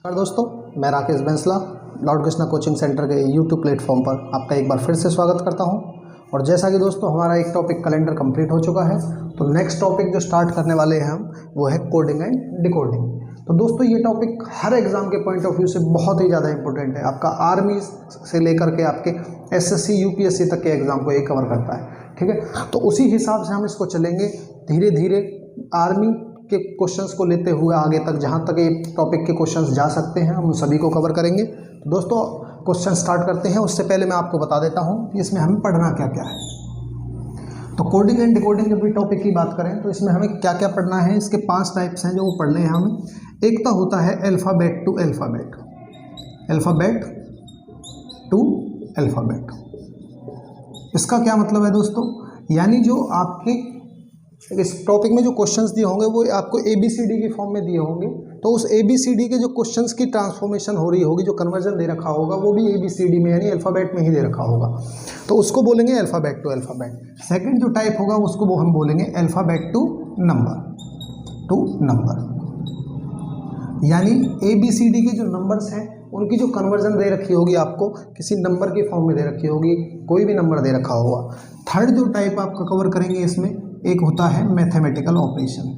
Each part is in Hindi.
नमस्कार दोस्तों, मैं Rakesh Bainsla Lord Krishna coaching centre के यूट्यूब प्लेटफॉर्म पर आपका एक बार फिर से स्वागत करता हूं। और जैसा कि दोस्तों हमारा एक टॉपिक कैलेंडर कंप्लीट हो चुका है, तो नेक्स्ट टॉपिक जो स्टार्ट करने वाले हैं हम वो है कोडिंग एंड डिकोडिंग। तो दोस्तों ये टॉपिक हर एग्जाम के पॉइंट ऑफ व्यू से बहुत ही ज़्यादा इंपॉर्टेंट है। आपका आर्मी से लेकर के आपके एसएससी यूपीएससी तक के एग्जाम को ये कवर करता है, ठीक है। तो उसी हिसाब से हम इसको चलेंगे धीरे धीरे, आर्मी के क्वेश्चंस को लेते हुए आगे तक, जहाँ तक ये टॉपिक के क्वेश्चंस जा सकते हैं हम उन सभी को कवर करेंगे। तो दोस्तों क्वेश्चन स्टार्ट करते हैं। उससे पहले मैं आपको बता देता हूँ कि इसमें हमें पढ़ना क्या क्या है। तो कोडिंग एंड डिकोडिंग के भी टॉपिक की बात करें तो इसमें हमें क्या क्या पढ़ना है, इसके 5 टाइप्स हैं जो वो पढ़ने हैं हमें। एक तो होता है alphabet to alphabet, alphabet to alphabet. इसका क्या मतलब है दोस्तों, यानी जो आपके इस टॉपिक में जो क्वेश्चंस दिए होंगे वो आपको ABCD की फॉर्म में दिए होंगे। तो उस ABCD के जो क्वेश्चंस की ट्रांसफॉर्मेशन हो रही होगी, जो कन्वर्जन दे रखा होगा वो भी ABCD में यानी अल्फ़ाबेट में ही दे रखा होगा, तो उसको बोलेंगे अल्फ़ाबेट टू अल्फ़ाबेट। सेकंड जो टाइप होगा उसको वो हम बोलेंगे अल्फ़ाबेट टू नंबर, यानी ABCD के जो नंबर्स हैं उनकी जो कन्वर्जन दे रखी होगी आपको किसी नंबर की फॉर्म में दे रखी होगी, कोई भी नंबर दे रखा होगा। थर्ड जो टाइप आपका कवर करेंगे इसमें एक होता है मैथमेटिकल ऑपरेशन।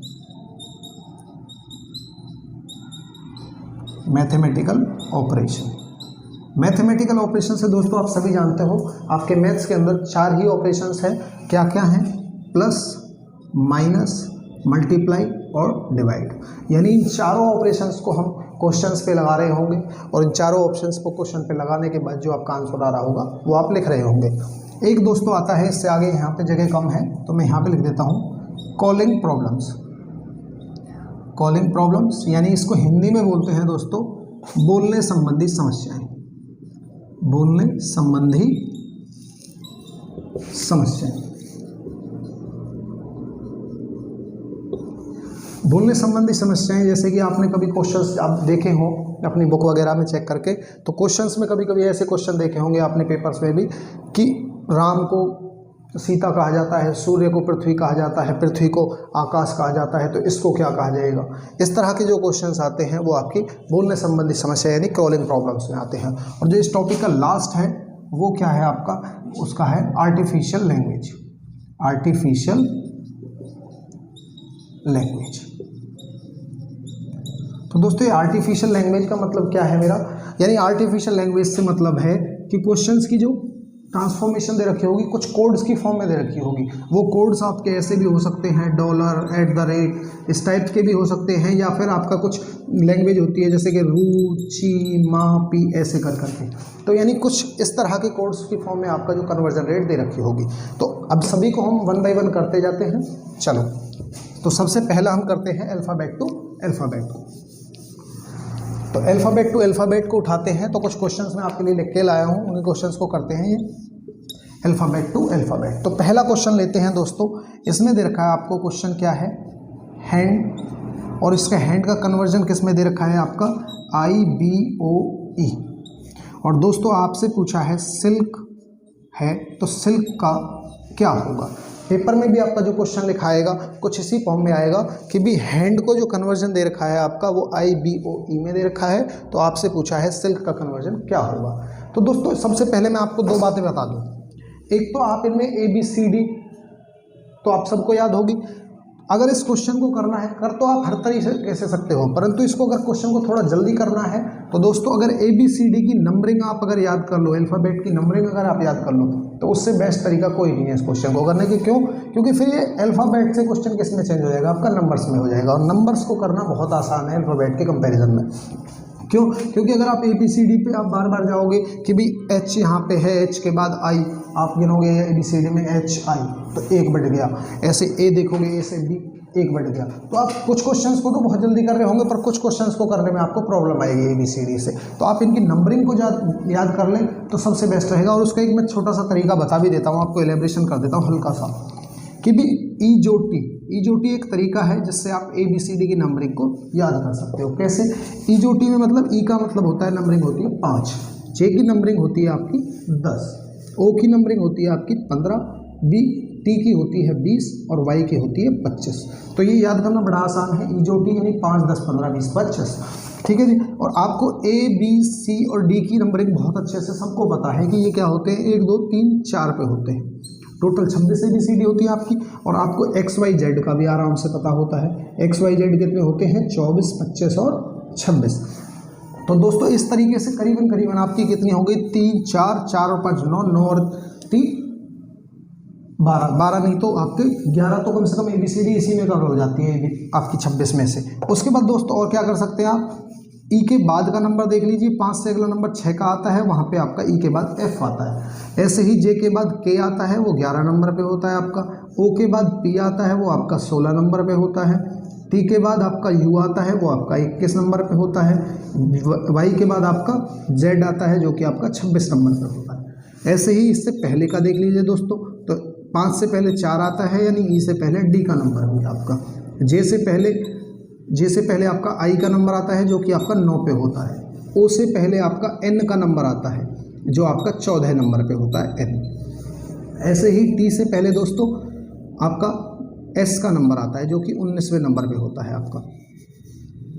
मैथमेटिकल ऑपरेशन से दोस्तों आप सभी जानते हो आपके मैथ्स के अंदर 4 ही ऑपरेशंस हैं। क्या क्या हैं? प्लस, माइनस, मल्टीप्लाई और डिवाइड। यानी इन चारों ऑपरेशंस को हम क्वेश्चंस पे लगा रहे होंगे और इन चारों ऑप्शंस को क्वेश्चन पे लगाने के बाद जो आपका आंसर आ रहा होगा वो आप लिख रहे होंगे। एक दोस्तों आता है, इससे आगे यहाँ पे जगह कम है तो मैं यहाँ पे लिख देता हूँ कॉलिंग प्रॉब्लम्स, यानी इसको हिंदी में बोलते हैं दोस्तों बोलने संबंधी समस्याएं। बोलने संबंधी समस्याएं जैसे कि आपने कभी क्वेश्चंस आप देखे हो अपनी बुक वगैरह में चेक करके, तो क्वेश्चंस में कभी कभी ऐसे क्वेश्चन देखे होंगे आपने पेपर्स में भी कि राम को सीता कहा जाता है, सूर्य को पृथ्वी कहा जाता है, पृथ्वी को आकाश कहा जाता है, तो इसको क्या कहा जाएगा। इस तरह के जो क्वेश्चंस आते हैं वो आपकी बोलने संबंधी समस्या यानी कॉलिंग प्रॉब्लम्स में आते हैं। और जो इस टॉपिक का लास्ट है वो क्या है आपका, उसका है आर्टिफिशियल लैंग्वेज। तो दोस्तों ये आर्टिफिशियल लैंग्वेज का मतलब क्या है मेरा, यानी आर्टिफिशियल लैंग्वेज से मतलब है कि क्वेश्चंस की जो ट्रांसफॉर्मेशन दे रखी होगी कुछ कोड्स की फॉर्म में दे रखी होगी। वो कोड्स आपके ऐसे भी हो सकते हैं $@ इस टाइप के भी हो सकते हैं, या फिर आपका कुछ लैंग्वेज होती है जैसे कि रू, ची, मा, पी ऐसे कर करके, तो यानी कुछ इस तरह के कोड्स की फॉर्म में आपका जो कन्वर्जन रेट दे रखी होगी। तो अब सभी को हम 1 बाय 1 करते जाते हैं। चलो, तो सबसे पहला हम करते हैं अल्फ़ाबेट टू अल्फ़ाबेट को। तो अल्फ़ाबेट टू अल्फ़ाबेट को उठाते हैं, तो कुछ क्वेश्चंस मैं आपके लिए लिख के लाया हूँ, उन्हीं क्वेश्चंस को करते हैं ये अल्फ़ाबेट टू अल्फ़ाबेट। तो पहला क्वेश्चन लेते हैं दोस्तों, इसमें दे रखा है आपको क्वेश्चन क्या है, हैंड, और इसका हैंड का कन्वर्जन किस में दे रखा है आपका IBOE। और दोस्तों आपसे पूछा है सिल्क है, तो सिल्क का क्या होगा। पेपर में भी आपका जो क्वेश्चन लिखा आएगा कुछ इसी फॉर्म में आएगा कि भी हैंड को जो कन्वर्जन दे रखा है आपका वो IBOE में दे रखा है, तो आपसे पूछा है सिल्क का कन्वर्जन क्या होगा। तो दोस्तों सबसे पहले मैं आपको 2 बातें बता दूं। एक तो आप इनमें ABCD तो आप सबको याद होगी। अगर इस क्वेश्चन को करना है कर तो आप हर तरीके से कैसे सकते हो, परंतु इसको अगर क्वेश्चन को थोड़ा जल्दी करना है तो दोस्तों अगर ABCD की नंबरिंग आप अगर याद कर लो, अल्फ़ाबेट की नंबरिंग अगर आप याद कर लो, तो उससे बेस्ट तरीका कोई नहीं है इस क्वेश्चन को करने के। क्यों? क्योंकि फिर ये अल्फ़ाबेट से क्वेश्चन किस में चेंज हो जाएगा, आपका नंबर्स में हो जाएगा, और नंबर्स को करना बहुत आसान है अल्फ़ाबेट के कंपेरिजन में। क्यों? क्योंकि अगर आप ABCD पे आप बार बार जाओगे कि भी H यहाँ पे है, H के बाद I आप गिनोगे ABCD में HI तो 1 बढ़ गया, ऐसे A देखोगे A से B 1 बढ़ गया। तो आप कुछ क्वेश्चंस को तो बहुत जल्दी कर रहे होंगे, पर कुछ क्वेश्चंस को करने में आपको प्रॉब्लम आएगी ABCD से। तो आप इनकी नंबरिंग को याद कर लें तो सबसे बेस्ट रहेगा। और उसका एक मैं छोटा सा तरीका बता भी देता हूँ, आपको एलेब्रेशन कर देता हूँ हल्का सा, कि भी ईजोटी एक तरीका है जिससे आप ABCD की नंबरिंग को याद कर सकते हो। कैसे? ईजोटी में मतलब ई का मतलब होता है नंबरिंग होती है 5, J की नंबरिंग होती है आपकी 10, O की नंबरिंग होती है आपकी 15, B T की होती है 20 और Y की होती है 25। तो ये याद करना बड़ा आसान है। ईजोटी यानी 5, 10, 15, 20, 25। ठीक है जी। और आपको ए बी सी और डी की नंबरिंग बहुत अच्छे से सबको पता है कि ये क्या होते हैं, 1 2 3 4 पे होते हैं। टोटल 26 ABCD होती है आपकी। और आपको XYZ का भी आराम से पता होता है, XYZ कितने होते हैं, 24 25 और 26। तो दोस्तों इस तरीके से करीबन करीबन आपकी कितनी हो गई, 3 4 4 और 5 9 9 और 3 12 12 नहीं तो आपके 11 तो कम से कम ABCD इसी में कवर हो जाती है आपकी 26 में से। उसके बाद दोस्तों और क्या कर सकते हैं आप, ई के बाद का नंबर देख लीजिए, 5 से अगला नंबर 6 का आता है, वहाँ पे आपका ई के बाद F आता है। ऐसे ही जे के बाद के आता है, वो 11 नंबर पे होता है आपका। ओ के बाद पी आता है, वो आपका 16 नंबर पे होता है। टी के बाद आपका यू आता है, वो आपका 21 नंबर पे होता है। वाई के बाद आपका जेड आता है, जो कि आपका 26 नंबर पे होता है। ऐसे ही इससे पहले का देख लीजिए दोस्तों, तो 5 से पहले 4 आता है, यानी ई से पहले डी का नंबर भी आपका। जे से पहले आपका आई का नंबर आता है, जो कि आपका 9 पे होता है। ओ से पहले आपका एन का नंबर आता है, जो आपका 14 नंबर पे होता है, एन। ऐसे ही टी से पहले दोस्तों आपका एस का नंबर आता है, जो कि 19वें नंबर पे होता है आपका,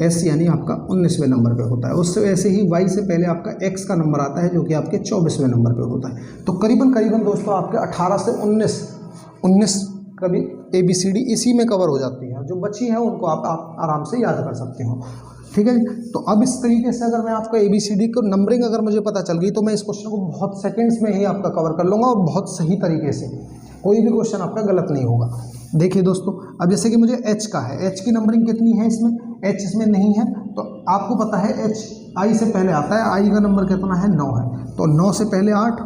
एस यानी आपका 19वें नंबर पे होता है। उससे ऐसे ही वाई से पहले आपका एक्स का नंबर आता है, जो कि आपके 24वें नंबर पे होता है। तो करीबन करीबन दोस्तों आपके 18 से 19 कभी ABCD इसी में कवर हो जाती है। जो बची है उनको आप आराम से याद कर सकते हो, ठीक है। तो अब इस तरीके से अगर मैं आपका ABCD को नंबरिंग अगर मुझे पता चल गई, तो मैं इस क्वेश्चन को बहुत सेकंड्स में ही आपका कवर कर लूँगा, और बहुत सही तरीके से, कोई भी क्वेश्चन आपका गलत नहीं होगा। देखिए दोस्तों, अब जैसे कि मुझे H का है, H की नंबरिंग कितनी है इसमें, H इसमें नहीं है, तो आपको पता है H I से पहले आता है, I का नंबर कितना है, 9 है, तो 9 से पहले 8,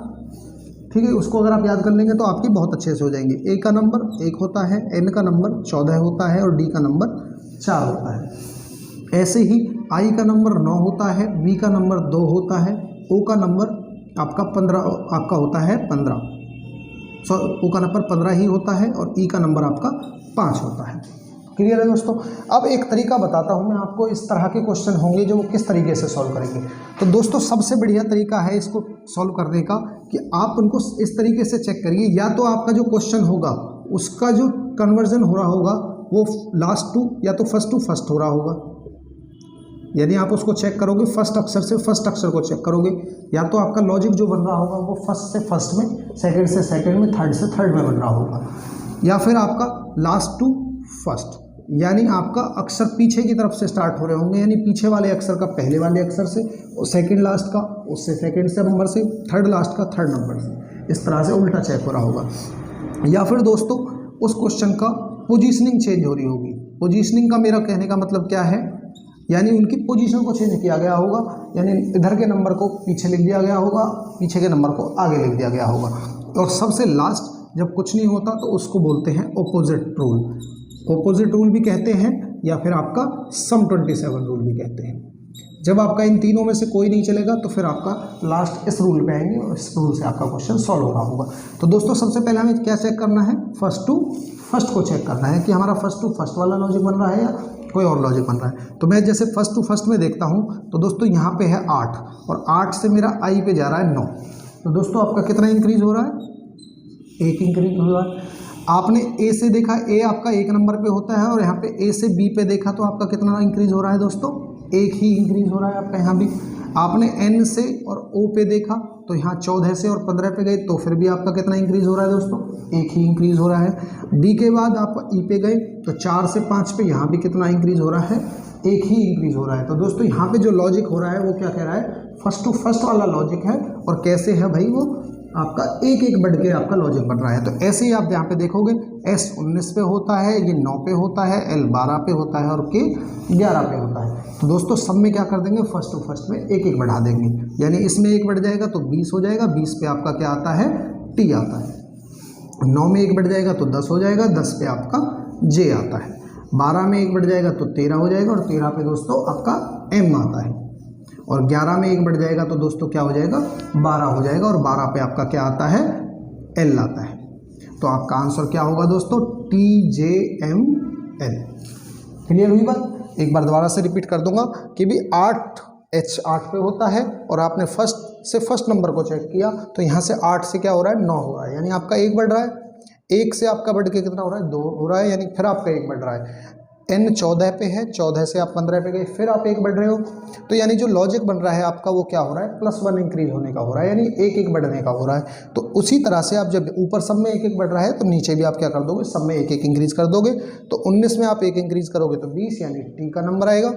ठीक है। उसको अगर आप याद कर लेंगे तो आपकी बहुत अच्छे से हो जाएंगे। ए का नंबर 1 होता है, एन का नंबर 14 होता है, और डी का नंबर 4 होता है। ऐसे ही आई का नंबर 9 होता है, बी का नंबर 2 होता है, ओ का नंबर आपका 15 आपका होता है 15, ओ का नंबर 15 ही होता है, और ई का नंबर आपका 5 होता है। क्लियर है दोस्तों। अब एक तरीका बताता हूँ मैं आपको, इस तरह के क्वेश्चन होंगे जो किस तरीके से सॉल्व करेंगे। तो दोस्तों सबसे बढ़िया तरीका है इसको सॉल्व करने का कि आप उनको इस तरीके से चेक करिए, या तो आपका जो क्वेश्चन होगा उसका जो कन्वर्जन हो रहा होगा वो लास्ट टू या तो फर्स्ट टू फर्स्ट हो रहा होगा, यानी आप उसको चेक करोगे फर्स्ट अक्षर से फर्स्ट अक्षर को चेक करोगे, या तो आपका लॉजिक जो बन रहा होगा वो फर्स्ट से फर्स्ट में, सेकंड से सेकंड में, थर्ड से थर्ड में बन रहा होगा, या फिर आपका लास्ट टू फर्स्ट, यानी आपका अक्षर पीछे की तरफ से स्टार्ट हो रहे होंगे, यानी पीछे वाले अक्षर का पहले वाले अक्षर से, और सेकंड लास्ट का उससे सेकंड से नंबर से, थर्ड लास्ट का थर्ड नंबर से, इस तरह से उल्टा चेक हो रहा होगा। या फिर दोस्तों उस क्वेश्चन का पोजीशनिंग चेंज हो रही होगी। पोजीशनिंग का मेरा कहने का मतलब क्या है, यानी उनकी पोजीशन को चेंज किया गया होगा, यानी इधर के नंबर को पीछे लिख दिया गया होगा, पीछे के नंबर को आगे लिख दिया गया होगा। और सबसे लास्ट जब कुछ नहीं होता तो उसको बोलते हैं ऑपोजिट रूल। ऑपोजिट रूल भी कहते हैं, या फिर आपका सम 27 रूल भी कहते हैं। जब आपका इन तीनों में से कोई नहीं चलेगा तो फिर आपका लास्ट इस रूल पे आएंगे, और इस रूल से आपका क्वेश्चन सॉल्व हो रहा होगा। तो दोस्तों सबसे पहले हमें क्या चेक करना है, फर्स्ट टू फर्स्ट को चेक करना है कि हमारा फर्स्ट टू फर्स्ट वाला लॉजिक बन रहा है या कोई और लॉजिक बन रहा है। तो मैं जैसे फर्स्ट टू फर्स्ट में देखता हूँ, तो दोस्तों यहाँ पे है 8, और 8 से मेरा आई पे जा रहा है 9, तो दोस्तों आपका कितना इंक्रीज हो रहा है, 1 इंक्रीज हो रहा है। आपने ए से देखा, ए आपका 1 नंबर पे होता है, और यहाँ पे ए से बी पे देखा तो आपका कितना इंक्रीज हो रहा है दोस्तों, 1 ही इंक्रीज हो रहा है आपका यहाँ भी। आपने एन से और ओ पे देखा तो यहाँ 14 से और 15 पे गए तो फिर भी आपका कितना इंक्रीज हो रहा है दोस्तों, 1 ही इंक्रीज हो रहा है। डी के बाद आप ई पे गए तो 4 से 5 पे यहाँ भी कितना इंक्रीज हो रहा है, 1 ही इंक्रीज हो रहा है। तो दोस्तों यहाँ पे जो लॉजिक हो रहा है वो क्या कह रहा है, फर्स्ट टू फर्स्ट वाला लॉजिक है। और कैसे है भाई, वो आपका एक एक बढ़ के आपका लॉजिक बन रहा है। तो ऐसे ही आप यहाँ पे देखोगे, S 19 पे होता है, ये 9 पे होता है, L 12 पे होता है, और K 11 पे होता है। तो दोस्तों सब में क्या कर देंगे, फर्स्ट टू फर्स्ट में एक एक बढ़ा देंगे, यानी इसमें 1 बढ़ जाएगा तो 20 हो जाएगा, 20 पे आपका क्या आता है, T आता है। 9 में 1 बढ़ जाएगा तो 10 हो जाएगा, 10 पे आपका J आता है। 12 में 1 बढ़ जाएगा तो 13 हो जाएगा, और 13 पे दोस्तों आपका M आता है। और 11 में 1 बढ़ जाएगा तो दोस्तों क्या हो जाएगा, 12 हो जाएगा, और 12 पे आपका क्या आता है, L आता है। तो आपका आंसर क्या होगा दोस्तों, TJML। क्लियर हुई बात। एक बार दोबारा से रिपीट कर दूंगा कि भी 8 पे होता है, और आपने फर्स्ट से फर्स्ट नंबर को चेक किया तो यहाँ से 8 से क्या हो रहा है, 9 हो रहा है, यानी आपका 1 बढ़ रहा है। 1 से आपका बढ़ के कितना हो रहा है, 2 हो रहा है, यानी फिर आपका 1 बढ़ रहा है। n 14 पे है, 14 से आप 15 पे गए, फिर आप एक बढ़ रहे हो, तो यानी जो लॉजिक बन रहा है आपका वो क्या हो रहा है, +1 इंक्रीज होने का हो रहा है, यानी एक एक बढ़ने का हो रहा है। तो उसी तरह से आप जब ऊपर सब में एक एक बढ़ रहा है तो नीचे भी आप क्या कर दोगे, सब में एक एक इंक्रीज कर दोगे। तो 19 में आप एक इंक्रीज करोगे तो 20, यानी टी का नंबर आएगा।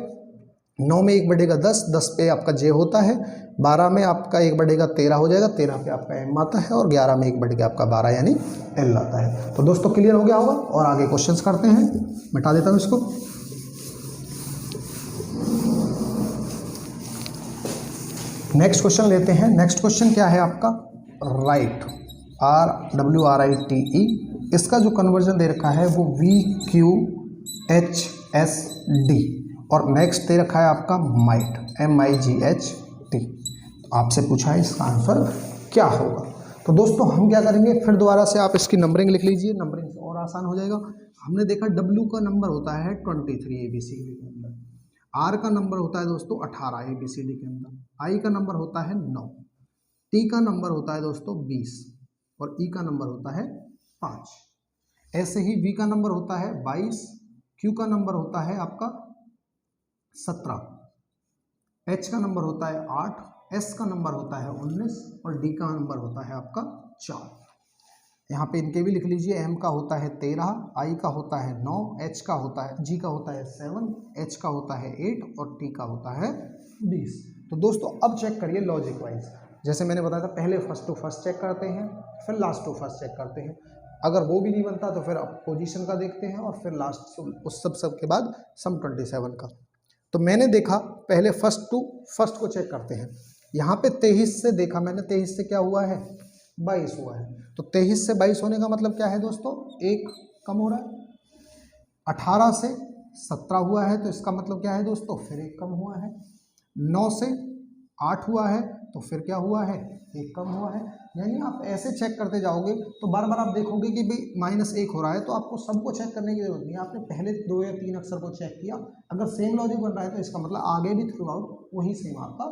9 में एक बढ़ेगा 10, 10 पे आपका जे होता है। 12 में आपका एक बढ़ेगा 13 हो जाएगा, 13 पे आपका एम आता है, और 11 में एक बढ़ के आपका 12 यानी एल आता है। तो दोस्तों क्लियर हो गया होगा, और आगे क्वेश्चंस करते हैं। मिटा देता हूँ इसको। नेक्स्ट क्वेश्चन लेते हैं। नेक्स्ट क्वेश्चन क्या है आपका, राइट, RWRITE, इसका जो कन्वर्जन दे रखा है वो VQHSD, और नेक्स्ट दे रखा है आपका माइट, MIGHT। आपसे पूछा है इसका आंसर क्या होगा। तो दोस्तों हम क्या करेंगे, फिर दोबारा से आप इसकी नंबरिंग लिख लीजिए, नंबरिंग से और आसान हो जाएगा। हमने देखा W का नंबर होता है 23 ABCD के अंदर, R का नंबर होता है दोस्तों 18 ABCD के अंदर, I का नंबर होता है 9, T का नंबर होता है दोस्तों 20, और E का नंबर होता है 5। ऐसे ही V का नंबर होता है 22, Q का नंबर होता है आपका 17, H का नंबर होता है 8, S का नंबर होता है 19, और D का नंबर होता है आपका 4। यहाँ पे इनके भी लिख लीजिए, M का होता है 13, I का होता है 9, H का होता है, G का होता है 7, H का होता है 8, और T का होता है 20। तो दोस्तों अब चेक करिए लॉजिक वाइज। जैसे मैंने बताया था, पहले फर्स्ट टू फर्स्ट चेक करते हैं, फिर लास्ट टू फर्स्ट चेक करते हैं। अगर वो भी नहीं बनता तो फिर आप पोजीशन का देखते हैं, और फिर लास्ट उस सब के बाद सम 27 का। तो मैंने देखा पहले फर्स्ट टू फर्स्ट को चेक करते हैं। यहाँ पे 23 से देखा मैंने, 23 से क्या हुआ है, 22 हुआ है। तो 23 से 22 होने का मतलब क्या है दोस्तों, एक कम हो रहा है। 18 से 17 हुआ है, तो इसका मतलब क्या है दोस्तों, फिर एक कम हुआ है। 9 से 8 हुआ है, तो फिर क्या हुआ है, एक कम हुआ है। यानी आप ऐसे चेक करते जाओगे तो बार बार आप देखोगे कि भाई -1 हो रहा है, तो आपको सबको चेक करने की जरूरत नहीं है। आपने पहले 2 या 3 अक्षर को चेक किया, अगर सेम लॉजिक बन रहा है तो इसका मतलब आगे भी थ्रू आउट वही सेम आपका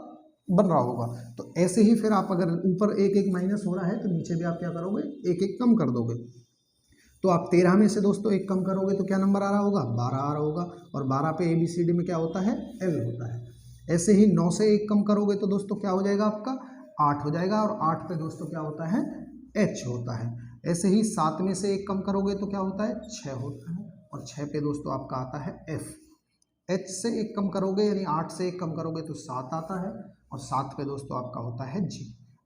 बन रहा होगा। तो ऐसे ही फिर आप अगर ऊपर एक एक माइनस हो रहा है तो नीचे भी आप क्या करोगे, एक एक कम कर दोगे। तो आप 13 में से दोस्तों एक कम करोगे तो क्या नंबर आ रहा होगा, 12 आ रहा होगा, और 12 पे ABCD में क्या होता है, L होता है। ऐसे ही 9 से एक कम करोगे तो दोस्तों क्या हो जाएगा, आपका 8 हो जाएगा, और 8 पे दोस्तों क्या होता है, H होता है। ऐसे ही 7 में से एक कम करोगे तो क्या होता है, 6 होता है, और 6 पे दोस्तों आपका आता है F। H से एक कम करोगे, यानी 8 से एक कम करोगे तो 7 आता है, और 7 पे दोस्तों आपका होता है G।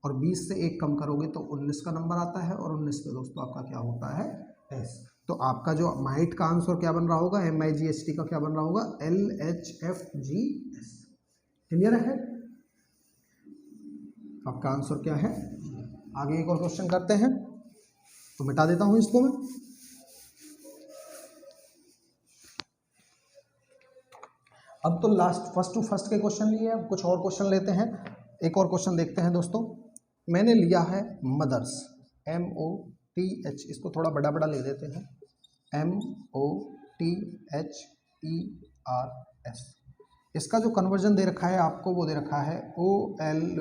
और 20 से एक कम करोगे तो 19 का नंबर आता है, और 19 पे दोस्तों आपका क्या होता है, S। तो आपका जो माइट का आंसर क्या बन रहा होगा, MIGHT का क्या बन रहा होगा, LHFGS। क्लियर है, आपका आंसर क्या है। आगे एक और क्वेश्चन करते हैं, तो मिटा देता हूं इसको मैं। अब तो लास्ट फर्स्ट टू फर्स्ट के क्वेश्चन लिए, अब कुछ और क्वेश्चन लेते हैं। एक और क्वेश्चन देखते हैं दोस्तों। मैंने लिया है मदर्स, MOTH, इसको थोड़ा बड़ा बड़ा ले देते हैं, MOTHERS। इसका जो कन्वर्जन दे रखा है आपको, वो दे रखा है OLVEGOU,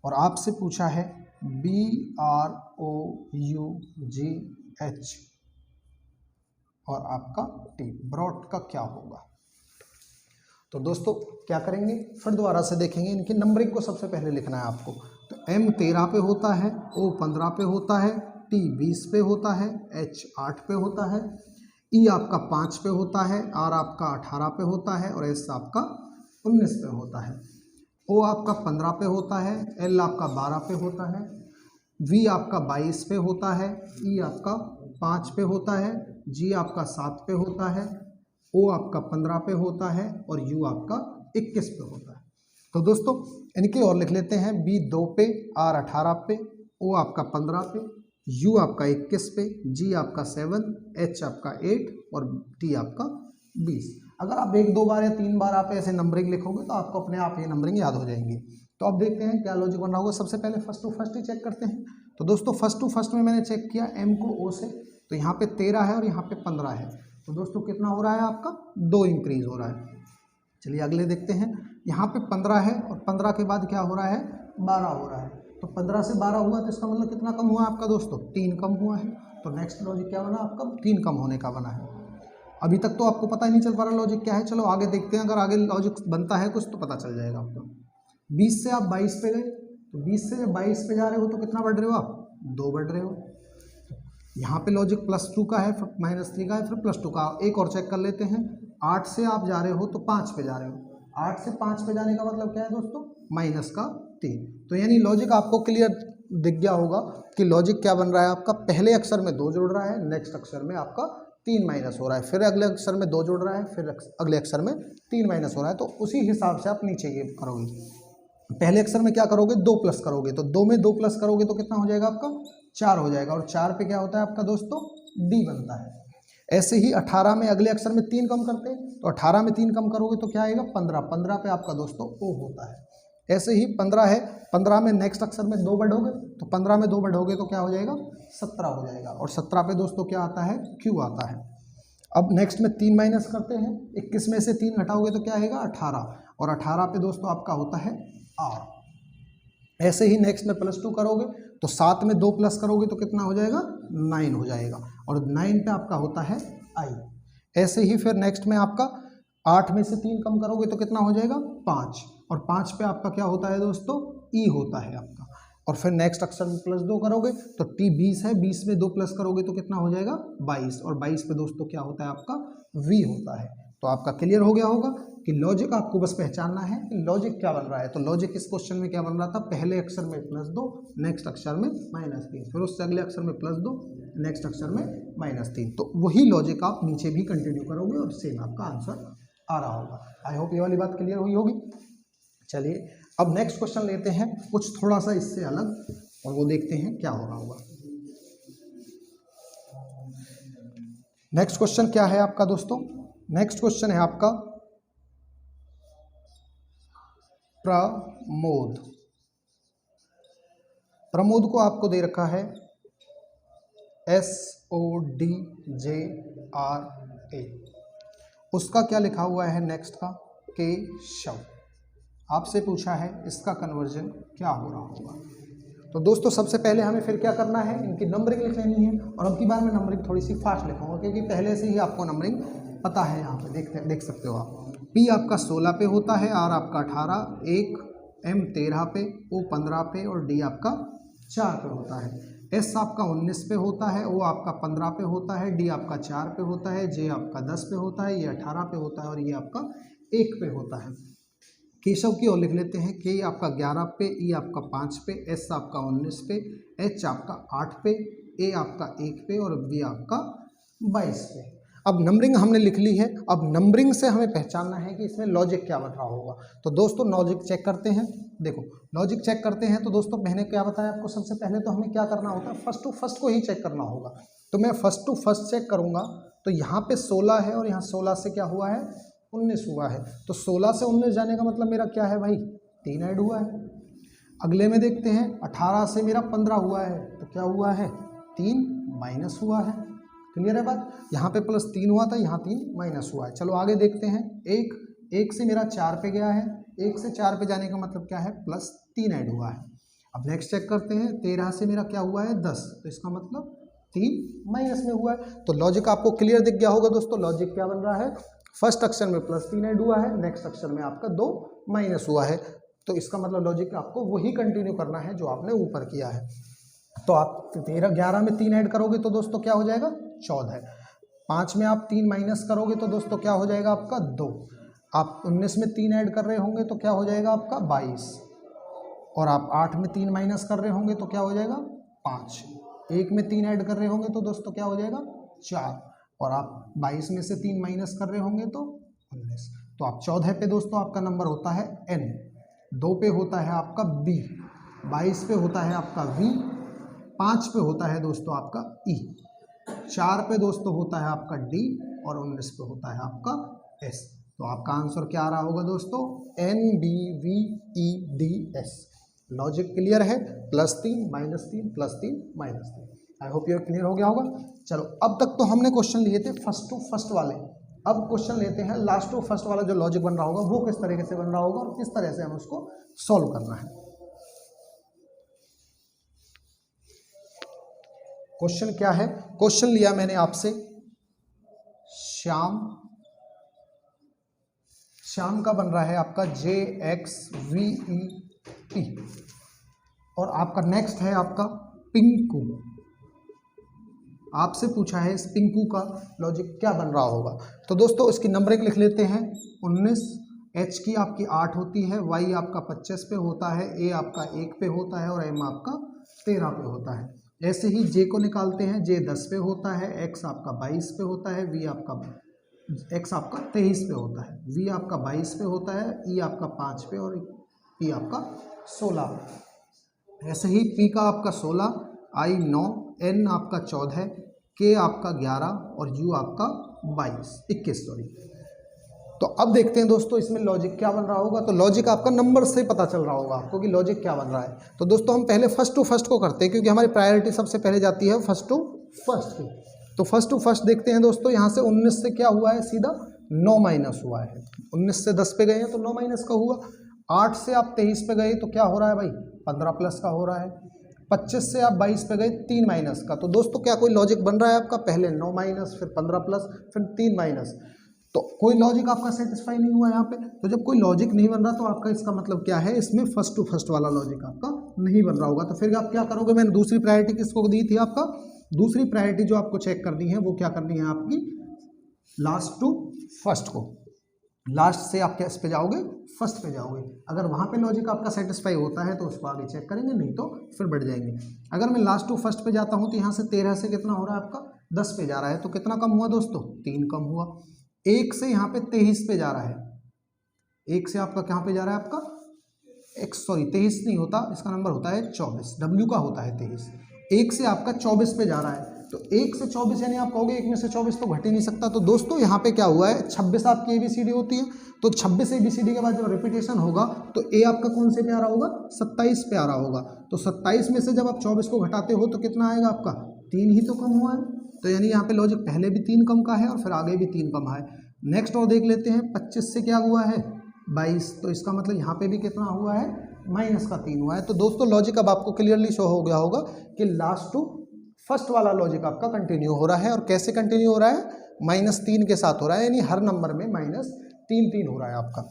और आपसे पूछा है BROUGH, और आपका T, ब्रॉड का क्या होगा। तो दोस्तों क्या करेंगे, फिर दोबारा से देखेंगे, इनकी नंबरिंग को सबसे पहले लिखना है आपको। तो M 13 पे होता है, O 15 पे होता है, T 20 पे होता है, H 8 पे होता है, E आपका 5 पे होता है, R आपका 18 पे होता है, और S आपका 19 पे होता है। O आपका 15 पे होता है, L आपका 12 पे होता है, V आपका 22 पे होता है, E आपका 5 पे होता है, G आपका 7 पे होता है, O आपका 15 पे होता है, और U आपका 21 पे होता है। तो दोस्तों इनके और लिख लेते हैं, B 2 पे, R 18 पे, O आपका 15 पे, U आपका 21 पे, G आपका 7, H आपका 8, और T आपका 20। अगर आप 1-2 बार या 3 बार आप ऐसे नंबरिंग लिखोगे तो आपको अपने आप ये नंबरिंग याद हो जाएंगी। तो अब देखते हैं क्या लॉजिक बन रहा होगा। सबसे पहले फर्स्ट टू फर्स्ट ही चेक करते हैं। तो दोस्तों फर्स्ट टू फर्स्ट में मैंने चेक किया M को O से, तो यहाँ पे 13 है और यहाँ पे 15 है, तो दोस्तों कितना हो रहा है आपका, 2 इंक्रीज हो रहा है। चलिए अगले देखते हैं। यहाँ पे 15 है, और 15 के बाद क्या हो रहा है, 12 हो रहा है। तो 15 से 12 हुआ, तो इसका मतलब कितना कम हुआ आपका दोस्तों, 3 कम हुआ है। तो नेक्स्ट लॉजिक क्या बना आपका, 3 कम होने का बना है। अभी तक तो आपको पता ही नहीं चल पा रहा लॉजिक क्या है, चलो आगे देखते हैं, अगर आगे लॉजिक बनता है कुछ तो पता चल जाएगा आपको। 20 से आप 22 पे गए, तो 20 से जब 22 पे जा रहे हो तो कितना बढ़ रहे हो आप, 2 बढ़ रहे हो। यहाँ पे लॉजिक +2 का है, फिर -3 का है, फिर +2 का। एक और चेक कर लेते हैं, 8 से आप जा रहे हो तो 5 पे जा रहे हो, 8 से 5 पे जाने का मतलब क्या है दोस्तों, -3। तो यानी लॉजिक आपको क्लियर दिख गया होगा कि लॉजिक क्या बन रहा है आपका, पहले अक्षर में 2 जुड़ रहा है, नेक्स्ट अक्षर में आपका 3 माइनस हो रहा है, फिर अगले अक्षर में 2 जुड़ रहा है, फिर अगले अक्षर में 3 माइनस हो रहा है। तो उसी हिसाब से आप नीचे ये करोगे, पहले अक्षर में क्या करोगे, 2 प्लस करोगे, तो 2 में 2 प्लस करोगे तो कितना हो जाएगा आपका, 4 हो जाएगा। और 4 पे क्या होता है आपका दोस्तों, डी बनता है। ऐसे ही 18 में अगले अक्षर में 3 कम करते हैं, तो 18 में 3 कम करोगे तो क्या आएगा, 15। 15 पे आपका दोस्तों ओ होता है। ऐसे ही 15 है, 15 में नेक्स्ट अक्षर में 2 बढ़ोगे, तो 15 में 2 बढ़ोगे तो क्या हो जाएगा, 17 हो जाएगा। और 17 पे दोस्तों क्या आता है, क्यू आता है। अब नेक्स्ट में 3 माइनस करते हैं, 21 में से 3 घटाओगे तो क्या आएगा, 18। और 18 पे दोस्तों आपका होता है आर। ऐसे ही नेक्स्ट में +2 करोगे, तो 7 में 2 प्लस करोगे तो कितना हो जाएगा, 9 हो जाएगा। और 9 पे आपका होता है आई। ऐसे ही फिर नेक्स्ट में आपका 8 में से 3 कम करोगे तो कितना हो जाएगा, 5। और 5 पे आपका क्या होता है दोस्तों, ई होता है आपका। और फिर नेक्स्ट अक्षर में +2 करोगे तो टी 20 है, 20 में 2 प्लस करोगे तो कितना हो जाएगा, 22। और 22 पे दोस्तों क्या होता है आपका, वी होता है। तो आपका क्लियर हो गया होगा कि लॉजिक आपको बस पहचानना है कि लॉजिक क्या बन रहा है। तो लॉजिक इस क्वेश्चन में क्या बन रहा था, पहले अक्षर में +2, नेक्स्ट अक्षर में -3, फिर उससे अगले अक्षर में +2, नेक्स्ट अक्षर में -3। तो वही लॉजिक आप नीचे भी कंटिन्यू करोगे और सेम आपका आंसर आ रहा होगा। आई होप ये वाली बात क्लियर हुई होगी। चलिए अब नेक्स्ट क्वेश्चन लेते हैं, कुछ थोड़ा सा इससे अलग, और वो देखते हैं क्या हो रहा होगा। नेक्स्ट क्वेश्चन क्या है आपका दोस्तों, नेक्स्ट क्वेश्चन है आपका प्रमोद। प्रमोद को आपको दे रखा है SODJRA, उसका क्या लिखा हुआ है नेक्स्ट का, केशव। आपसे पूछा है इसका कन्वर्जन क्या हो रहा होगा। तो दोस्तों सबसे पहले हमें फिर क्या करना है, इनकी नंबरिंग लिख लेनी है। और अब की बार मैं नंबरिंग थोड़ी सी फास्ट लिखूंगा क्योंकि पहले से ही आपको नंबरिंग पता है। यहाँ पे देख सकते हो आप, पी आपका 16 पे होता है, आर आपका 18, 1 एम 13 पे, ओ 15 पे, और डी आपका 4 पे होता है। एस आपका 19 पे होता है, ओ आपका 15 पे होता है, डी आपका 4 पे होता है, जे आपका 10 पे होता है, ये 18 पे होता है, और ये आपका 1 पे होता है। केशव की और लिख लेते हैं, के आपका 11 पे, ई आपका 5 पे, एस आपका 19 पे, एच आपका 8 पे, ए आपका 1 पे, और बी आपका 22 पे। अब नंबरिंग हमने लिख ली है, अब नंबरिंग से हमें पहचानना है कि इसमें लॉजिक क्या बन रहा होगा। तो दोस्तों लॉजिक चेक करते हैं। देखो लॉजिक चेक करते हैं तो दोस्तों मैंने क्या बताया आपको, सबसे पहले तो हमें क्या करना होता है, फर्स्ट टू फर्स्ट को ही चेक करना होगा। तो मैं फर्स्ट टू फर्स्ट चेक करूँगा, तो यहाँ पे 16 है और यहाँ 16 से क्या हुआ है, 19 हुआ है। तो 16 से 19 जाने का मतलब मेरा क्या है भाई, 3 ऐड हुआ है। अगले में देखते हैं, 18 से मेरा 15 हुआ है, तो क्या हुआ है, 3 माइनस हुआ है। क्लियर है बात, यहाँ पे +3 हुआ था, यहाँ 3 माइनस हुआ है। चलो आगे देखते हैं, 1 से मेरा 4 पे गया है, 1 से 4 पे जाने का मतलब क्या है, +3 ऐड हुआ है। अब नेक्स्ट चेक करते हैं, 13 से मेरा क्या हुआ है, 10, तो इसका मतलब 3 माइनस में हुआ है। तो लॉजिक आपको क्लियर दिख गया होगा दोस्तों, लॉजिक क्या बन रहा है, फर्स्ट अक्षर में +3 ऐड हुआ है, नेक्स्ट अक्षर में आपका 2 माइनस हुआ है। तो इसका मतलब लॉजिक आपको वही कंटिन्यू करना है जो आपने ऊपर किया है। तो आप 11 में 3 ऐड करोगे तो दोस्तों क्या हो जाएगा, 14। 5 में आप 3 माइनस करोगे तो दोस्तों क्या हो जाएगा आपका, 2। आप 19 में 3 ऐड कर रहे होंगे तो क्या हो जाएगा आपका, 22। और आप 8 में 3 माइनस कर रहे होंगे तो क्या हो जाएगा, 5। 1 में 3 ऐड कर रहे होंगे तो दोस्तों क्या हो जाएगा, 4। और आप 22 में से 3 माइनस कर रहे होंगे तो 19। तो आप 14 पे दोस्तों आपका नंबर होता है n, 2 पे होता है आपका b, 22 पे होता है आपका v, 5 पे होता है दोस्तों आपका e, 4 पे दोस्तों होता है आपका d, और 19 पे होता है आपका s। तो आपका आंसर क्या आ रहा होगा दोस्तों, NBVEDS। लॉजिक क्लियर है, +3 -3 +3 -3। आई होप ये क्लियर हो गया होगा। चलो अब तक तो हमने क्वेश्चन लिए थे फर्स्ट टू फर्स्ट वाले, अब क्वेश्चन लेते हैं लास्ट टू फर्स्ट वाला। जो लॉजिक बन रहा होगा वो किस तरीके से बन रहा होगा और किस तरह से हमें उसको सॉल्व करना है। क्वेश्चन क्या है, क्वेश्चन लिया मैंने आपसे श्याम का बन रहा है आपका JXVEP, और आपका नेक्स्ट है आपका पिंकू। आपसे पूछा है इस पिंकू का लॉजिक क्या बन रहा होगा। तो दोस्तों इसकी नंबरिंग लिख लेते हैं। 19, H की आपकी 8 होती है, Y आपका 25 पे होता है, A आपका 1 पे होता है और M आपका 13 पे होता है। ऐसे ही J को निकालते हैं, J 10 पे होता है, X आपका 22 पे होता है, X आपका 23 पे होता है, V आपका 22 पे होता है, E आपका 5 पे और P आपका 16 पे। ऐसे ही P का आपका 16, I 9, N आपका 14, K आपका 11 और U आपका 21 सॉरी। तो अब देखते हैं दोस्तों इसमें लॉजिक क्या बन रहा होगा। तो लॉजिक आपका नंबर से पता चल रहा होगा आपको कि लॉजिक क्या बन रहा है। तो दोस्तों हम पहले फर्स्ट टू फर्स्ट को करते हैं, क्योंकि हमारी प्रायोरिटी सबसे पहले जाती है फर्स्ट टू फर्स्ट की। तो फर्स्ट टू फर्स्ट देखते हैं दोस्तों। यहाँ से 19 से क्या हुआ है, सीधा 9 माइनस हुआ है। 19 से 10 पे गए हैं तो 9 माइनस का हुआ। 8 से आप 23 पे गए तो क्या हो रहा है भाई, 15 प्लस का हो रहा है। 25 से आप 22 पे गए 3 माइनस का। तो दोस्तों क्या कोई लॉजिक बन रहा है आपका, पहले 9 माइनस फिर 15 प्लस फिर 3 माइनस। तो कोई लॉजिक आपका सेटिस्फाई नहीं हुआ यहाँ पे। तो जब कोई लॉजिक नहीं बन रहा तो आपका इसका मतलब क्या है, इसमें फर्स्ट टू फर्स्ट वाला लॉजिक आपका नहीं बन रहा होगा। तो फिर आप क्या करोगे, मैंने दूसरी प्रायोरिटी किसको दी थी, आपका दूसरी प्रायोरिटी जो आपको चेक करनी है वो क्या करनी है आपकी, लास्ट टू फर्स्ट को। लास्ट से आप किस पे जाओगे, फर्स्ट पे जाओगे। अगर वहाँ पे लॉजिक आपका सेटिस्फाई होता है तो उसको आगे चेक करेंगे, नहीं तो फिर बढ़ जाएंगे। अगर मैं लास्ट टू फर्स्ट पे जाता हूँ तो यहाँ से 13 से कितना हो रहा है आपका, 10 पे जा रहा है। तो कितना कम हुआ दोस्तों, 3 कम हुआ। 1 से यहाँ पे 23 पे जा रहा है। 1 से आपका कहाँ पे जा रहा है आपका, 23 नहीं होता, इसका नंबर होता है 24, W का होता है 23। 1 से आपका 24 पे जा रहा है। तो 1 से 24 यानी आप कहोगे 1 में से 24 तो घट ही नहीं सकता। तो दोस्तों यहाँ पे क्या हुआ है, 26 आपकी ABCD होती है। तो 26 ABCD के बाद जब रिपीटेशन होगा तो A आपका कौन से पे आ रहा होगा, 27 पे आ रहा होगा। तो 27 में से जब आप 24 को घटाते हो तो कितना आएगा आपका, 3 ही तो कम हुआ है। तो यानी यहाँ पे लॉजिक पहले भी 3 कम का है और फिर आगे भी 3 कम है। नेक्स्ट और देख लेते हैं, 25 से क्या हुआ है, 22। तो इसका मतलब यहाँ पे भी कितना हुआ है, माइनस का 3 हुआ है। तो दोस्तों लॉजिक अब आपको क्लियरली शो हो गया होगा कि लास्ट टू फर्स्ट वाला लॉजिक आपका कंटिन्यू हो रहा है। और कैसे कंटिन्यू हो रहा है, -3 के साथ हो रहा है, यानी हर नंबर में -3 हो रहा है आपका।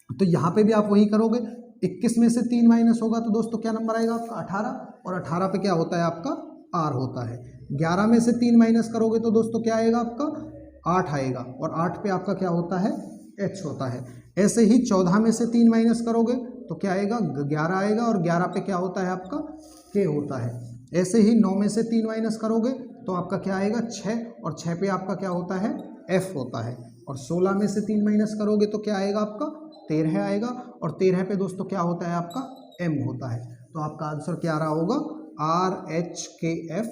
तो यहाँ पे भी आप वही करोगे, 21 में से 3 माइनस होगा तो दोस्तों क्या नंबर आएगा आपका, 18। और 18 पे क्या होता है आपका, R होता है। 11 में से 3 माइनस करोगे तो दोस्तों क्या आएगा आपका, 8 आएगा। और 8 पे आपका क्या होता है, H होता है। ऐसे ही 14 में से 3 माइनस करोगे तो क्या आएगा, 11 आएगा। और 11 पे क्या होता है आपका, K होता है। ऐसे ही 9 में से 3 माइनस करोगे तो आपका क्या आएगा, 6। और 6 पे आपका क्या होता है, F होता है। और 16 में से 3 माइनस करोगे तो क्या आएगा आपका, 13 आएगा। और 13 पे दोस्तों क्या होता है आपका, M होता है। तो आपका आंसर क्या आ रहा होगा, RHKFM।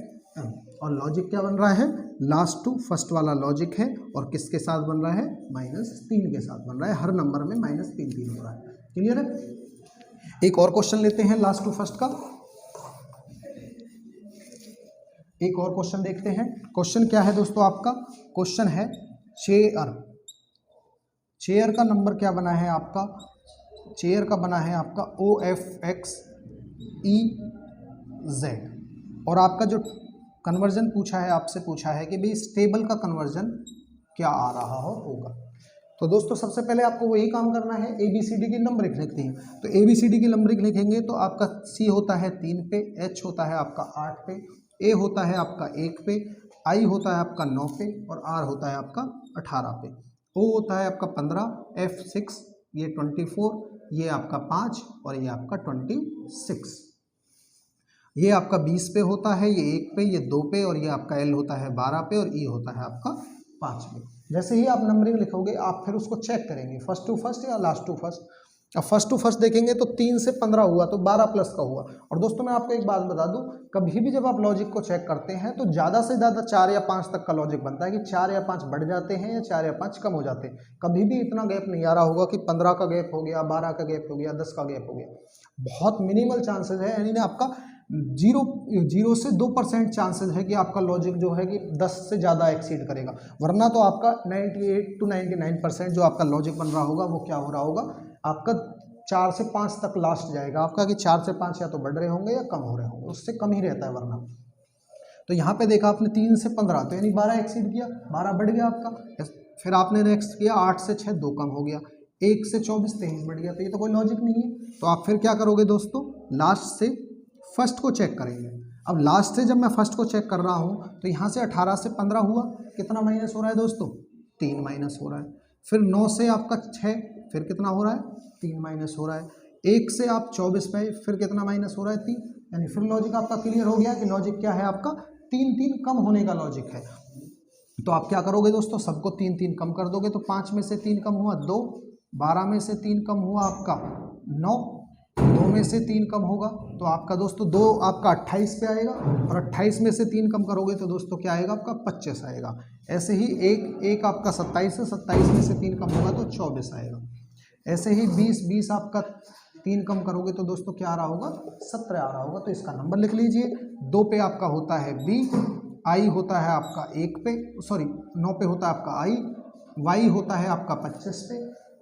और लॉजिक क्या बन रहा है, लास्ट टू फर्स्ट वाला लॉजिक है। और किसके साथ बन रहा है, -3 के साथ बन रहा है। हर नंबर में -3 हो रहा है। क्लियर है। एक और क्वेश्चन लेते हैं लास्ट टू फर्स्ट का। एक और क्वेश्चन देखते हैं। क्वेश्चन क्या है दोस्तों आपका, क्वेश्चन है चेयर। चेयर का नंबर क्या बना है आपका, चेयर का बना है आपका OFXEZ। और आपका जो कन्वर्जन पूछा है, आपसे पूछा है कि भाई स्टेबल का कन्वर्जन क्या आ रहा होगा। तो दोस्तों सबसे पहले आपको वही काम करना है, ABCD की नंबरिंग लिखते हैं। तो ABCD की नंबरिंग लिखेंगे तो आपका C होता है 3 पे, H होता है आपका 8 पे, A होता है आपका 1 पे, I होता है आपका 9 पे और R होता है आपका 18 पे। O होता है आपका 15, F 6, ये 24, ये आपका 5 और ये आपका 26। ये आपका 20 पे होता है, ये 1 पे, ये 2 पे और ये आपका L होता है 12 पे और E होता है आपका 5 पे। जैसे ही आप नंबरिंग लिखोगे आप फिर उसको चेक करेंगे, फर्स्ट टू फर्स्ट या लास्ट टू फर्स्ट। अब फर्स्ट टू फर्स्ट देखेंगे तो 3 से 15 हुआ तो 12 प्लस का हुआ। और दोस्तों मैं आपको एक बात बता दूं, कभी भी जब आप लॉजिक को चेक करते हैं तो ज़्यादा से ज़्यादा 4 या 5 तक का लॉजिक बनता है कि 4 या 5 बढ़ जाते हैं या 4 या 5 कम हो जाते हैं। कभी भी इतना गैप नहीं आ रहा होगा कि 15 का गैप हो गया, 12 का गैप हो गया, 10 का गैप हो गया। बहुत मिनिमल चांसेस है, यानी आपका 0 से 2% चांसेस है कि आपका लॉजिक जो है कि 10 से ज़्यादा एक्सीड करेगा। वरना तो आपका 98 to 99% जो आपका लॉजिक बन रहा होगा वो क्या हो रहा होगा, आपका 4 से 5 तक लास्ट जाएगा आपका, कि 4 से 5 या तो बढ़ रहे होंगे या कम हो रहे होंगे, उससे कम ही रहता है वरना। तो यहाँ पे देखा आपने 3 से 15, तो यानी 12 एक्सीड किया, 12 बढ़ गया आपका। फिर आपने नेक्स्ट किया 8 से 6 2 कम हो गया, 1 से 24 23 बढ़ गया। तो ये तो कोई लॉजिक नहीं है। तो आप फिर क्या करोगे दोस्तों, लास्ट से फर्स्ट को चेक करेंगे। अब लास्ट से जब मैं फर्स्ट को चेक कर रहा हूँ तो यहाँ से 18 से 15 हुआ, कितना माइनस हो रहा है दोस्तों, 3 माइनस हो रहा है। फिर 9 से आपका 6, फिर कितना हो रहा है, 3 माइनस हो रहा है। 1 से आप 24 पे, फिर कितना माइनस हो रहा है, 3। यानी फिर लॉजिक आपका क्लियर हो गया कि लॉजिक क्या है आपका, 3 3 कम होने का लॉजिक है। तो आप क्या करोगे दोस्तों, सबको 3 3 कम कर दोगे। तो 5 में से 3 कम हुआ 2, 12 में से 3 कम हुआ आपका 9, 2 में से 3 कम होगा तो आपका दोस्तों 2 आपका 28 पे आएगा, और 28 में से 3 कम करोगे तो दोस्तों क्या आएगा आपका 25 आएगा। ऐसे ही एक आपका 27 है, 27 में से 3 कम होगा तो 24 आएगा। ऐसे ही 20 आपका 3 कम करोगे तो दोस्तों क्या आ रहा होगा, 17 आ रहा होगा। तो इसका नंबर लिख लीजिए, 2 पे आपका होता है बी, आई होता है आपका 1 पे, सॉरी 9 पे होता है आपका आई, वाई होता है आपका 25 पे,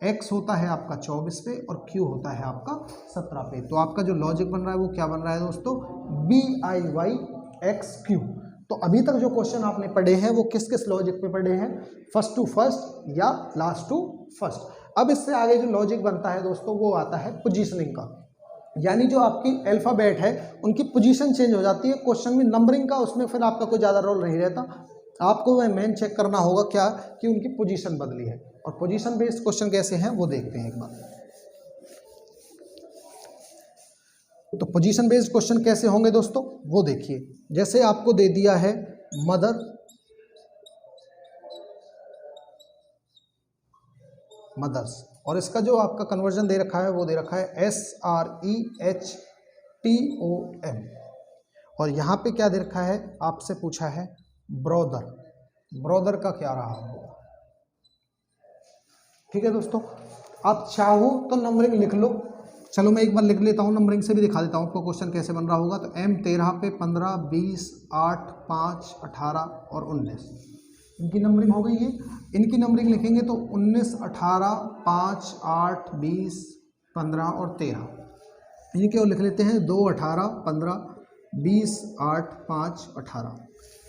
एक्स होता है आपका 24 पे, और क्यू होता है आपका 17 पे। तो आपका जो लॉजिक बन रहा है वो क्या बन रहा है दोस्तों, B I Y X Q. तो अभी तक जो क्वेश्चन आपने पढ़े हैं वो किस किस लॉजिक पे पढ़े हैं, फर्स्ट टू फर्स्ट या लास्ट टू फर्स्ट। अब इससे आगे जो लॉजिक बनता है दोस्तों वो आता है पोजीशनिंग का, यानी जो आपकी अल्फ़ाबेट है उनकी पोजीशन चेंज हो जाती है क्वेश्चन में, नंबरिंग का उसमें फिर आपका कोई ज़्यादा रोल नहीं रहता। आपको वह मेन चेक करना होगा क्या कि उनकी पोजीशन बदली है। और पोजीशन बेस्ड क्वेश्चन कैसे हैं वो देखते हैं एक बार। तो पोजीशन बेस्ड क्वेश्चन कैसे होंगे दोस्तों वो देखिए। जैसे आपको दे दिया है मदर, मदर्स, और इसका जो आपका कन्वर्जन दे रखा है वो दे रखा है SREHTOM, और यहाँ पे क्या दे रखा है, आपसे पूछा है ब्रदर, ब्रदर का क्या रहा होगा। ठीक है दोस्तों, आप चाहो तो नंबरिंग लिख लो, चलो मैं एक बार लिख लेता हूँ, नंबरिंग से भी दिखा देता हूँ आपको क्वेश्चन कैसे बन रहा होगा। तो M13 पे 15, 20, 8, 5, 18 और 19, इनकी नंबरिंग हो गई है। इनकी नंबरिंग लिखेंगे तो 19, 18, 5, 8, 20, 15 और 13, ये क्यों लिख लेते हैं 2, 18, 15, 20, 8, 5, 18,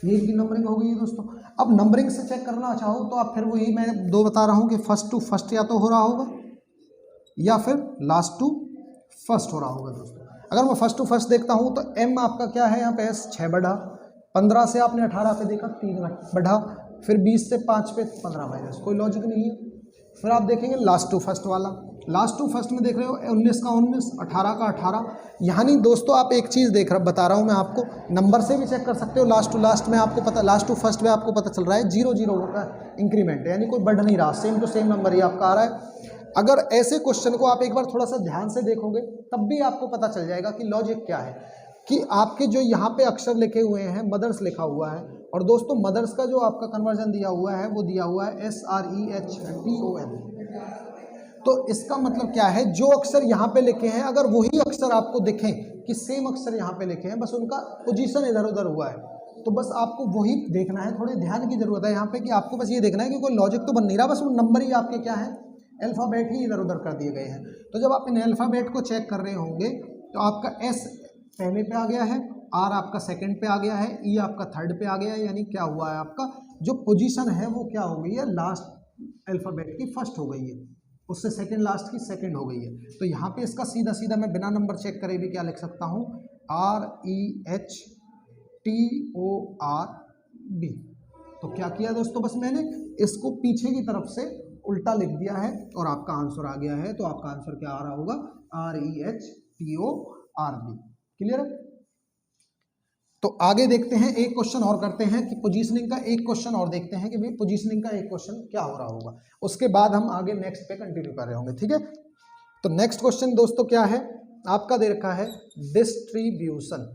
ये इनकी नंबरिंग हो गई है दोस्तों। अब नंबरिंग से चेक करना चाहो तो आप फिर वही मैं 2 बता रहा हूँ कि फर्स्ट टू फर्स्ट या तो हो रहा होगा या फिर लास्ट टू फर्स्ट हो रहा होगा दोस्तों। अगर मैं फर्स्ट टू फर्स्ट देखता हूँ तो M आपका क्या है यहाँ पे S 6 बढ़ा, 15 से आपने 18 पे देखा 3 बढ़ा, फिर 20 से 5 पे 15 माइनस, कोई लॉजिक नहीं है। फिर आप देखेंगे लास्ट टू फर्स्ट वाला, लास्ट टू फर्स्ट में देख रहे हो 19 का 19, 18 का 18। यानी दोस्तों आप एक चीज़ बता रहा हूँ मैं आपको, नंबर से भी चेक कर सकते हो, लास्ट टू लास्ट में आपको पता, लास्ट टू फर्स्ट में आपको पता चल रहा है 0 0 का इंक्रीमेंट है, यानी कोई बढ़ नहीं रहा, सेम टू सेम नंबर ही आपका आ रहा है। अगर ऐसे क्वेश्चन को आप एक बार थोड़ा सा ध्यान से देखोगे तब भी आपको पता चल जाएगा कि लॉजिक क्या है, कि आपके जो यहाँ पे अक्षर लिखे हुए हैं मदर्स लिखा हुआ है, और दोस्तों मदर्स का जो आपका कन्वर्जन दिया हुआ है वो दिया हुआ है SREHTOM। तो इसका मतलब क्या है, जो अक्षर यहाँ पे लिखे हैं अगर वही अक्षर आपको दिखें कि सेम अक्षर यहाँ पे लिखे हैं, बस उनका पोजीशन इधर उधर हुआ है, तो बस आपको वही देखना है। थोड़े ध्यान की जरूरत है यहाँ पे कि आपको बस ये देखना है कि कोई लॉजिक तो बन नहीं रहा, बस वो नंबर ही आपके क्या है, अल्फ़ाबेट ही इधर उधर कर दिए गए हैं। तो जब आप इन अल्फ़ाबेट को चेक कर रहे होंगे तो आपका S पहले पे आ गया है, R आपका सेकंड पे आ गया है, E आपका थर्ड पे आ गया है, यानी क्या हुआ है आपका जो पोजीशन है वो क्या हो गई है, लास्ट अल्फ़ाबेट की फर्स्ट हो गई है, उससे सेकंड लास्ट की सेकंड हो गई है। तो यहाँ पे इसका सीधा सीधा मैं बिना नंबर चेक करे भी क्या लिख सकता हूँ, REHTORB। तो क्या किया दोस्तों, बस मैंने इसको पीछे की तरफ से उल्टा लिख दिया है और आपका आंसर आ गया है। तो आपका आंसर क्या आ रहा होगा, REHTORB। क्लियर है। तो आगे देखते हैं, एक क्वेश्चन और करते हैं कि पोजीशनिंग का एक क्वेश्चन और देखते हैं कि भाई पोजीशनिंग का एक क्वेश्चन क्या हो रहा होगा, उसके बाद हम आगे नेक्स्ट पे कंटिन्यू कर रहे होंगे। ठीक है, तो नेक्स्ट क्वेश्चन दोस्तों क्या है, आपका दे रखा है डिस्ट्रीब्यूशन,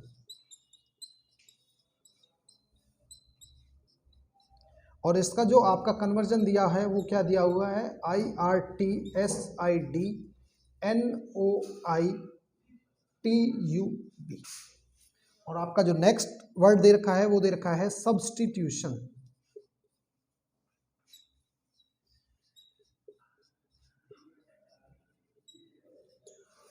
और इसका जो आपका कन्वर्जन दिया है वो क्या दिया हुआ है, IRTSIDNOITUB, और आपका जो नेक्स्ट वर्ड दे रखा है वो दे रखा है सब्स्टिट्यूशन।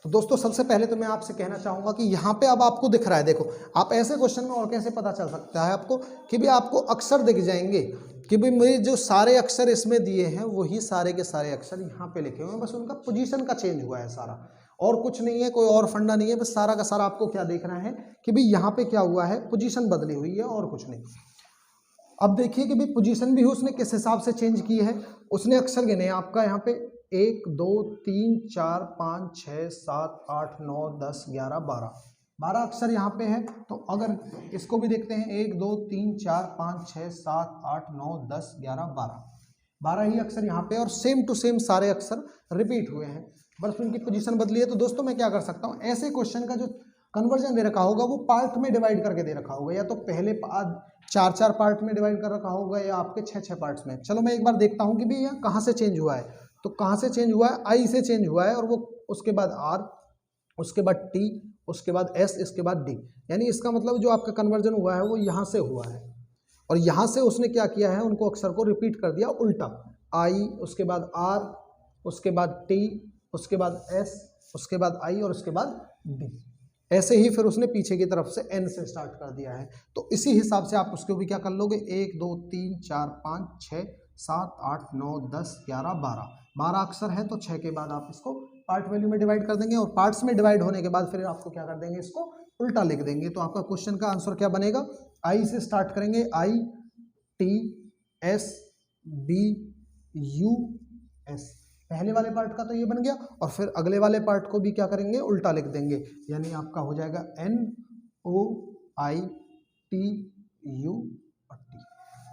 तो दोस्तों सबसे पहले तो मैं आपसे कहना चाहूँगा कि यहाँ पे अब आपको दिख रहा है, देखो आप ऐसे क्वेश्चन में और कैसे पता चल सकता है आपको कि भी आपको अक्षर दिख जाएंगे कि भाई मेरे जो सारे अक्षर इसमें दिए हैं वही सारे के सारे अक्षर यहाँ पे लिखे हुए हैं, बस उनका पोजीशन का चेंज हुआ है सारा, और कुछ नहीं है, कोई और फंडा नहीं है, बस सारा का सारा आपको क्या देखना है कि भाई यहाँ पे क्या हुआ है, पोजीशन बदली हुई है और कुछ नहीं। अब देखिए कि भाई पोजीशन भी उसने किस हिसाब से चेंज की है, उसने अक्षर गिने आपका यहाँ पे 1 2 3 4 5 6 7 8 9 10 11 12 अक्षर यहाँ पे है। तो अगर इसको भी देखते हैं 1 2 3 4 5 6 7 8 9 10 11 12 ही अक्षर यहाँ पे, और सेम टू सेम सारे अक्षर रिपीट हुए हैं, बस उनकी पोजीशन बदली है। तो दोस्तों मैं क्या कर सकता हूँ, ऐसे क्वेश्चन का जो कन्वर्जन दे रखा होगा वो पार्ट में डिवाइड करके दे रखा होगा, या तो पहले 4 पार्ट में डिवाइड कर रखा होगा या आपके 6 पार्ट्स में। चलो मैं एक बार देखता हूँ कि भाई यहाँ कहाँ से चेंज हुआ है। तो कहाँ से चेंज हुआ है, आई से चेंज हुआ है, और वो उसके बाद आर, उसके बाद टी, उसके बाद एस, इसके बाद डी, यानी इसका मतलब जो आपका कन्वर्जन हुआ है वो यहाँ से हुआ है, और यहाँ से उसने क्या किया है, उनको अक्षर को रिपीट कर दिया उल्टा, आई उसके बाद आर, उसके बाद टी, उसके बाद एस, उसके बाद आई और उसके बाद डी, ऐसे ही फिर उसने पीछे की तरफ से एन से स्टार्ट कर दिया है। तो इसी हिसाब से आप उसको भी क्या कर लोगे, 1 2 3 4 5 6 7 8 9 10 11 12 अक्षर है, तो 6 के बाद आप इसको पार्ट वैल्यू में डिवाइड कर देंगे, और पार्ट्स में डिवाइड होने के बाद फिर आपको क्या कर देंगे, इसको उल्टा लिख देंगे। तो आपका क्वेश्चन का आंसर क्या बनेगा, आई से स्टार्ट करेंगे, I T S B U S, पहले वाले पार्ट का तो ये बन गया, और फिर अगले वाले पार्ट को भी क्या करेंगे, उल्टा लिख देंगे, यानी आपका हो जाएगा N O I T U T.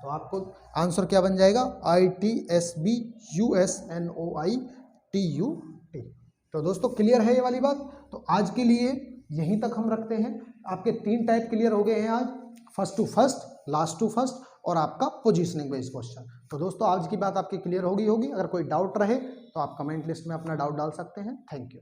तो आपको आंसर क्या बन जाएगा, I T S B U S N O I T U T. तो दोस्तों क्लियर है ये वाली बात। तो आज के लिए यहीं तक हम रखते हैं। आपके 3 टाइप क्लियर हो गए हैं आज, first to first, last to first, और आपका पोजीशनिंग बेस्ड क्वेश्चन। तो दोस्तों आज की बात आपकी क्लियर होगी। अगर कोई डाउट रहे तो आप कमेंट लिस्ट में अपना डाउट डाल सकते हैं। Thank you.